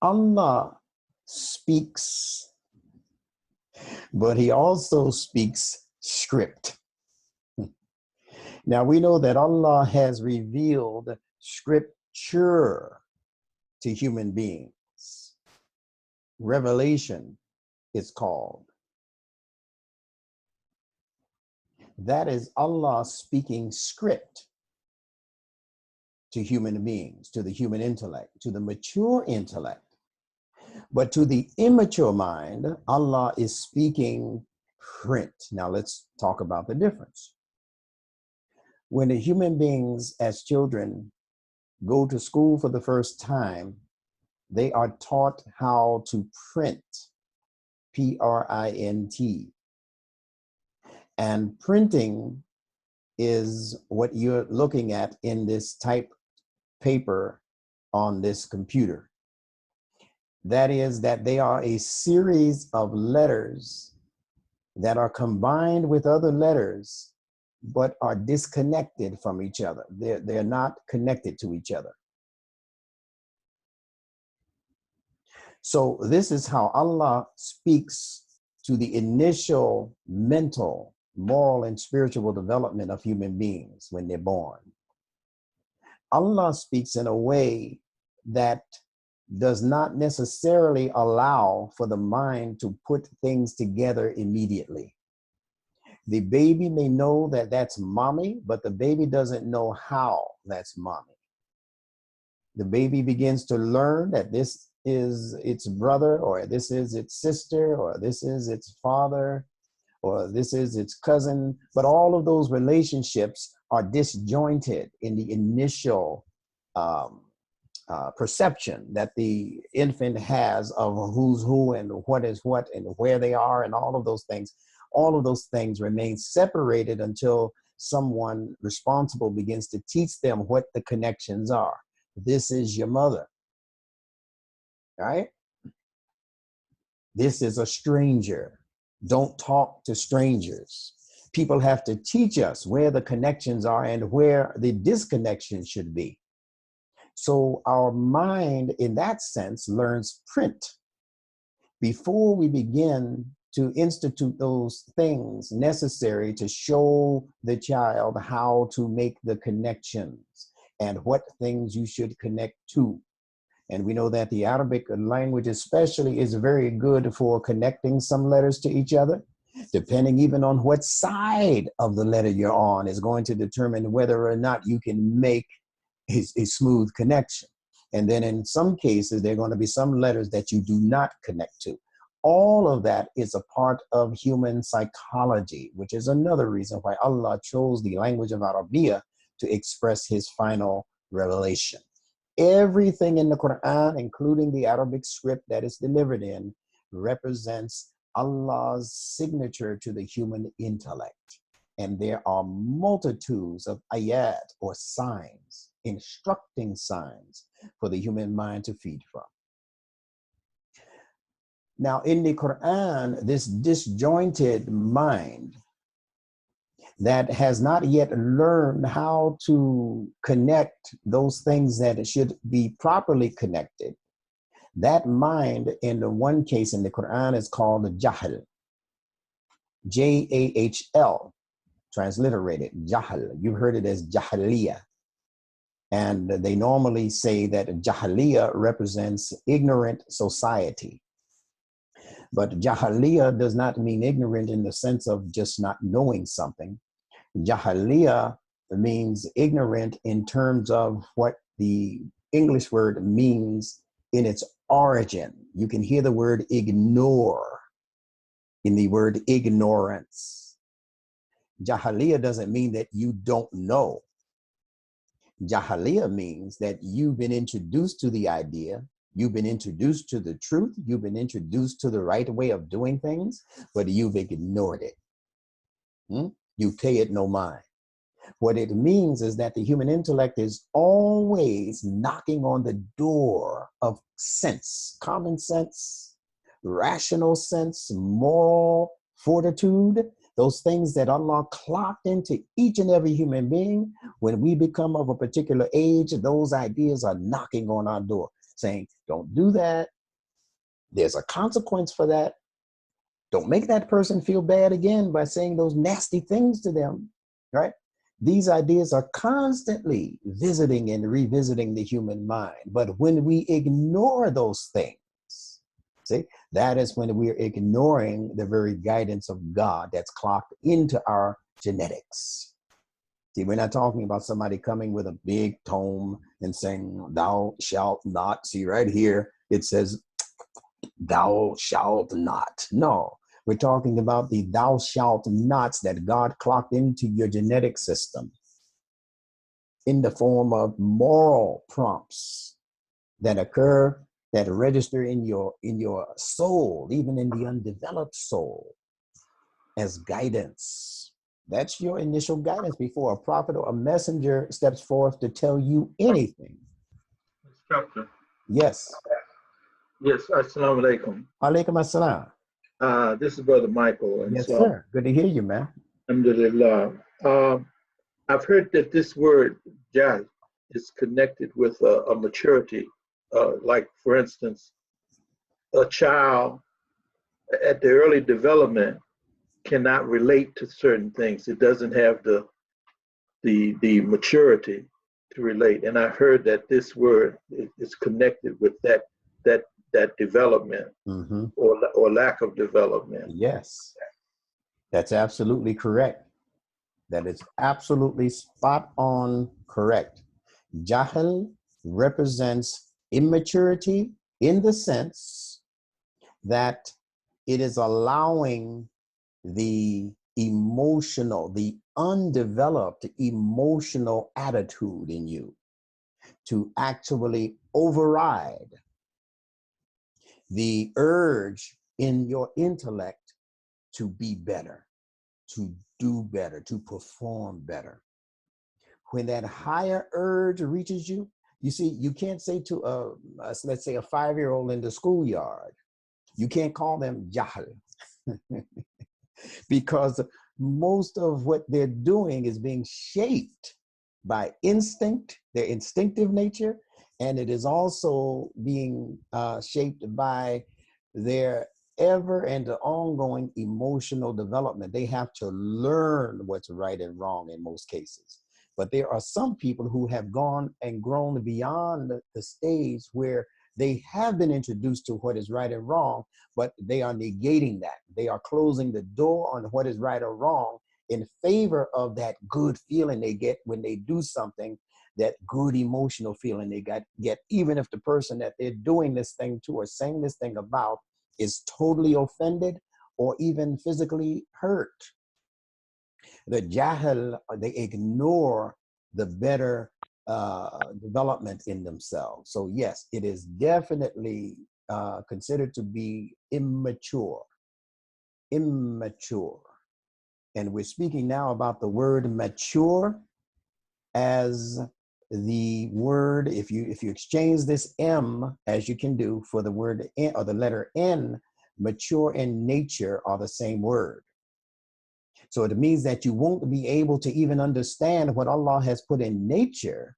Allah speaks, but he also speaks script. Now we know that Allah has revealed scripture to human beings. Revelation is called. That is Allah speaking script to human beings, to the human intellect, to the mature intellect. But to the immature mind, Allah is speaking print. Now let's talk about the difference. When the human beings as children go to school for the first time, they are taught how to print, P-R-I-N-T. And printing is what you're looking at in this type paper on this computer. That is that they are a series of letters that are combined with other letters, but are disconnected from each other. They're not connected to each other. So this is how Allah speaks to the initial mental, moral, and spiritual development of human beings when they're born. Allah speaks in a way that does not necessarily allow for the mind to put things together immediately. The baby may know that that's mommy, but the baby doesn't know how that's mommy. The baby begins to learn that this is its brother, or this is its sister, or this is its father, or this is its cousin. But all of those relationships are disjointed in the initial perception that the infant has of who's who and what is what and where they are and all of those things. All of those things remain separated until someone responsible begins to teach them what the connections are. This is your mother, right? This is a stranger. Don't talk to strangers. People have to teach us where the connections are and where the disconnection should be. So our mind, in that sense, learns print before we begin to institute those things necessary to show the child how to make the connections and what things you should connect to. And we know that the Arabic language especially is very good for connecting some letters to each other. Depending even on what side of the letter you're on is going to determine whether or not you can make a smooth connection. And then in some cases, there are going to be some letters that you do not connect to. All of that is a part of human psychology, which is another reason why Allah chose the language of Arabiya to express his final revelation. Everything in the Quran, including the Arabic script that is delivered in, represents Allah's signature to the human intellect. And there are multitudes of ayat or signs, instructing signs for the human mind to feed from. Now, in the Quran, this disjointed mind that has not yet learned how to connect those things that should be properly connected, that mind, in the one case in the Quran, is called Jahl, J-A-H-L, transliterated, Jahl. You've heard it as jahiliyyah. And they normally say that jahiliyyah represents ignorant society. But jahiliyyah does not mean ignorant in the sense of just not knowing something. Jahiliyyah means ignorant in terms of what the English word means in its origin. You can hear the word ignore in the word ignorance. Jahiliyyah doesn't mean that you don't know. Jahiliyyah means that you've been introduced to the idea, you've been introduced to the truth, you've been introduced to the right way of doing things, but you've ignored it. You pay it no mind. What it means is that the human intellect is always knocking on the door of sense, common sense, rational sense, moral fortitude, those things that Allah clocked into each and every human being. When we become of a particular age, those ideas are knocking on our door. saying, don't do that. There's a consequence for that. Don't make that person feel bad again by saying those nasty things to them, right? These ideas are constantly visiting and revisiting the human mind. But when we ignore those things, see, that is when we're ignoring the very guidance of God that's clocked into our genetics. See, we're not talking about somebody coming with a big tome and saying, thou shalt not. See, right here, it says, thou shalt not. No, we're talking about the thou shalt nots that God clocked into your genetic system in the form of moral prompts that occur, that register in your soul, even in the undeveloped soul, as guidance. That's your initial guidance before a prophet or a messenger steps forth to tell you anything. Instructor. Yes. Yes, Assalamu Alaikum. Alaikum assalam. This is Brother Michael. And Yes, so, sir. Good to hear you, man. Alhamdulillah. I've heard that this word, Jahl, is connected with a maturity. Like, for instance, a child at the early development cannot relate to certain things. It doesn't have the maturity to relate. And I heard that this word is connected with that development, Mm-hmm. or lack of development. Yes, that's absolutely correct. That is absolutely spot on correct. Jahl represents immaturity in the sense that it is allowing the emotional, the undeveloped emotional attitude in you to actually override the urge in your intellect to be better, to do better, to perform better. When that higher urge reaches you, you see, you can't say to let's say a 5-year-old in the schoolyard, you can't call them Jahl because most of what they're doing is being shaped by instinct, their instinctive nature, and it is also being shaped by their ever and ongoing emotional development. They have to learn what's right and wrong in most cases. But there are some people who have gone and grown beyond the stage where they have been introduced to what is right and wrong, but they are negating that. They are closing the door on what is right or wrong in favor of that good feeling they get when they do something, that good emotional feeling they get, even if the person that they're doing this thing to or saying this thing about is totally offended or even physically hurt. The Jahl, they ignore the better development in themselves. So yes, it is definitely considered to be immature. Immature. And we're speaking now about the word mature as the word, if you exchange this M, as you can do, for the word N, or the letter N, mature and nature are the same word. So it means that you won't be able to even understand what Allah has put in nature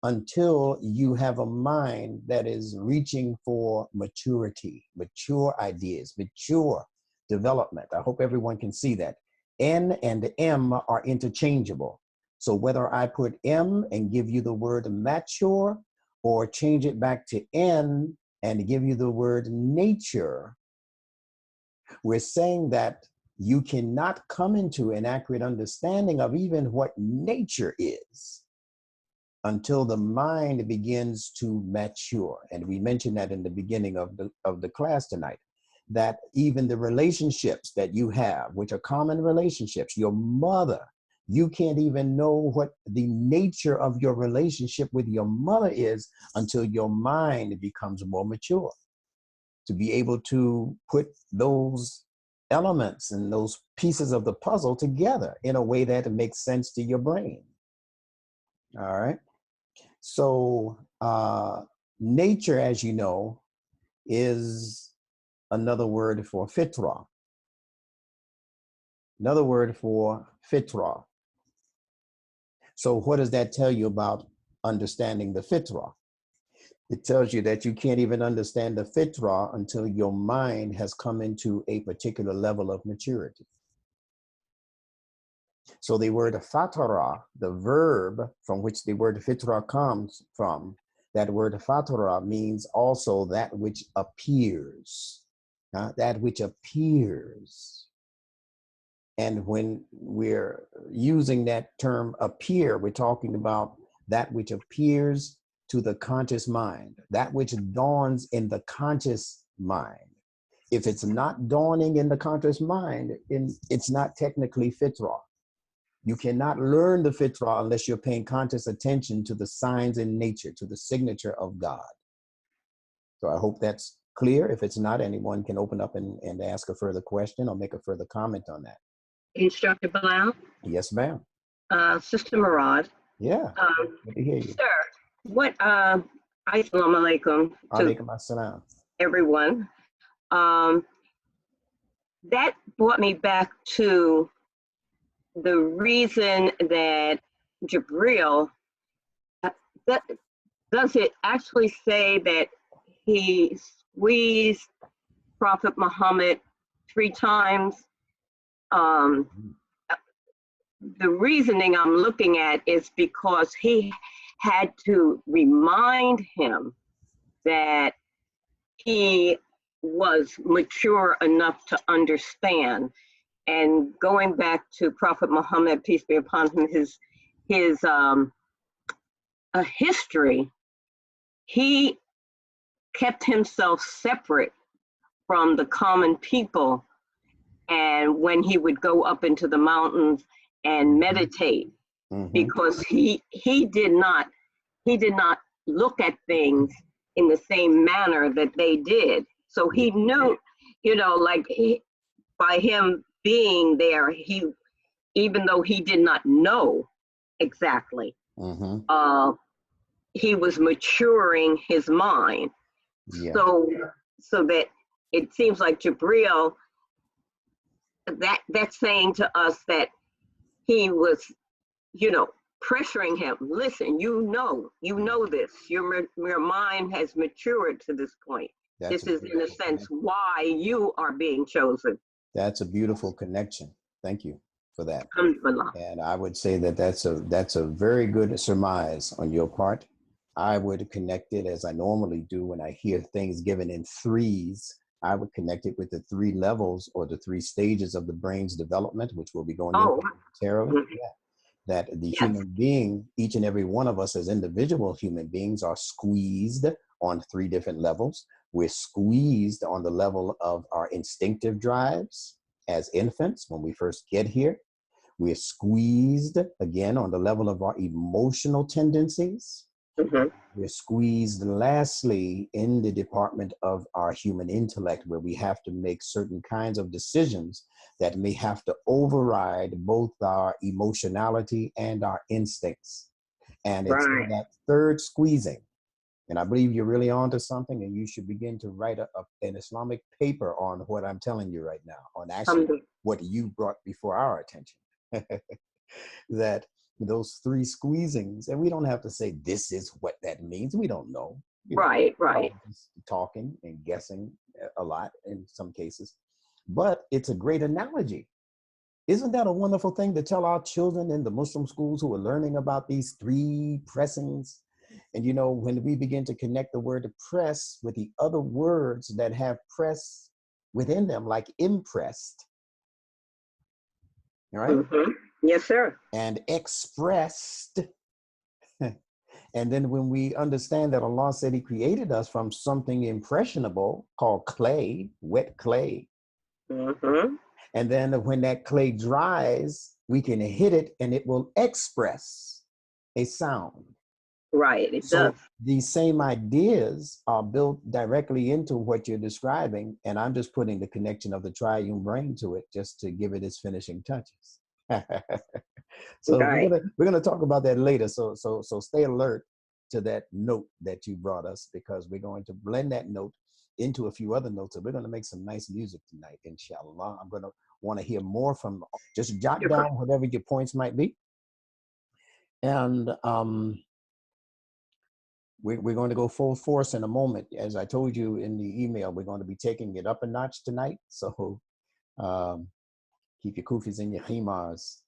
until you have a mind that is reaching for maturity, mature ideas, mature development. I hope everyone can see that. N and M are interchangeable. So whether I put M and give you the word mature, or change it back to N and give you the word nature, we're saying that you cannot come into an accurate understanding of even what nature is until the mind begins to mature. And we mentioned that in the beginning of the class tonight, that even the relationships that you have, which are common relationships, your mother, you can't even know what the nature of your relationship with your mother is until your mind becomes more mature, to be able to put those elements and those pieces of the puzzle together in a way that makes sense to your brain. All right. So nature, as you know, is another word for Fitrah. Another word for Fitrah. So what does that tell you about understanding the Fitrah? It tells you that you can't even understand the fitrah until your mind has come into a particular level of maturity. So the word fatara, the verb from which the word fitrah comes from, that word fatara means also that which appears, that which appears. And when we're using that term appear, we're talking about that which appears to the conscious mind, that which dawns in the conscious mind. If it's not dawning in the conscious mind, it's not technically fitrah. You cannot learn the fitrah unless you're paying conscious attention to the signs in nature, to the signature of God. So I hope that's clear. If it's not, anyone can open up and ask a further question or make a further comment on that. Instructor Bilal? Yes, ma'am. Sister Murad? Yeah, good to hear you. Sir, what, Assalamu Alaykum to Alaykum assalam. everyone. That brought me back to the reason that Jabril, does it actually say that he squeezed Prophet Muhammad 3 times? The reasoning I'm looking at is because he had to remind him that he was mature enough to understand. And going back to Prophet Muhammad, peace be upon him, his history, he kept himself separate from the common people. And when he would go up into the mountains and meditate, because he did not look at things in the same manner that they did. So he knew, like by him being there, even though he did not know exactly, he was maturing his mind. Yeah. So that it seems like Jabril, that's saying to us that he was, pressuring him. Listen, you know this. Your mind has matured to this point. This is, in a sense, why you are being chosen. That's a beautiful connection. Thank you for that. Alhamdulillah. And I would say that that's a very good surmise on your part. I would connect it as I normally do when I hear things given in threes. I would connect it with the 3 levels or the 3 stages of the brain's development, which we'll be going into momentarily. Yeah. That the human being, each and every one of us as individual human beings, are squeezed on 3 different levels. We're squeezed on the level of our instinctive drives as infants when we first get here. We're squeezed again on the level of our emotional tendencies. We're squeezed lastly in the department of our human intellect, where we have to make certain kinds of decisions that may have to override both our emotionality and our instincts. And it's in that 3rd squeezing. And I believe you're really onto something, and you should begin to write an Islamic paper on what I'm telling you right now, on actually what you brought before our attention. That those 3 squeezings, and we don't have to say this is what that means. We don't know. Right. Just talking and guessing a lot in some cases, but it's a great analogy. Isn't that a wonderful thing to tell our children in the Muslim schools who are learning about these 3 pressings? And when we begin to connect the word press with the other words that have press within them, like impressed, all right? Yes, sir. And expressed. And then when we understand that Allah said he created us from something impressionable called clay, wet clay. And then when that clay dries, we can hit it and it will express a sound. Right, it So does. these same ideas are built directly into what you're describing. And I'm just putting the connection of the triune brain to it just to give it its finishing touches. So we're gonna talk about that later. So stay alert to that note that you brought us, because we're going to blend that note into a few other notes, and we're going to make some nice music tonight, inshallah. I'm going to want to hear more from. Just jot down whatever your points might be, and we're going to go full force in a moment. As I told you in the email, we're going to be taking it up a notch tonight. So keep your kufis and your khimars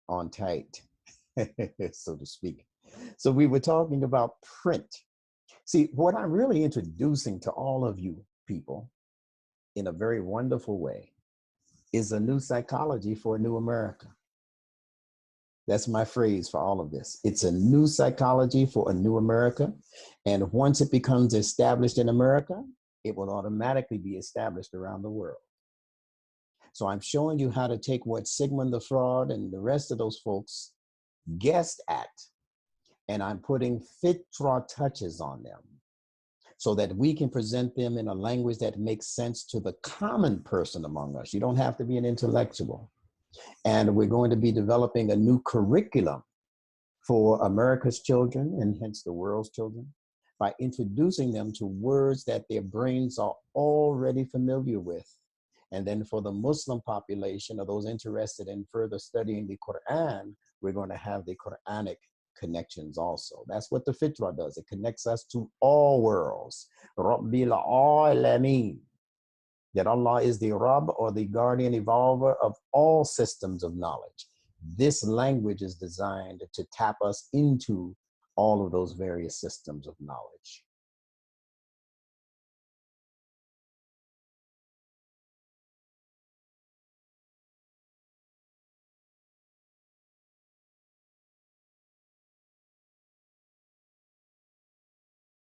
on tight, so to speak. So we were talking about print. See, what I'm really introducing to all of you people in a very wonderful way is a new psychology for a new America. That's my phrase for all of this. It's a new psychology for a new America. And once it becomes established in America, it will automatically be established around the world. So I'm showing you how to take what Sigmund the Fraud and the rest of those folks guessed at, and I'm putting Fitrah touches on them so that we can present them in a language that makes sense to the common person among us. You don't have to be an intellectual. And we're going to be developing a new curriculum for America's children and hence the world's children by introducing them to words that their brains are already familiar with. And then for the Muslim population or those interested in further studying the Quran, we're going to have the Qur'anic connections also. That's what the Fitrah does. It connects us to all worlds. Rabbil Alameen. That Allah is the Rabb, or the guardian evolver of all systems of knowledge. This language is designed to tap us into all of those various systems of knowledge.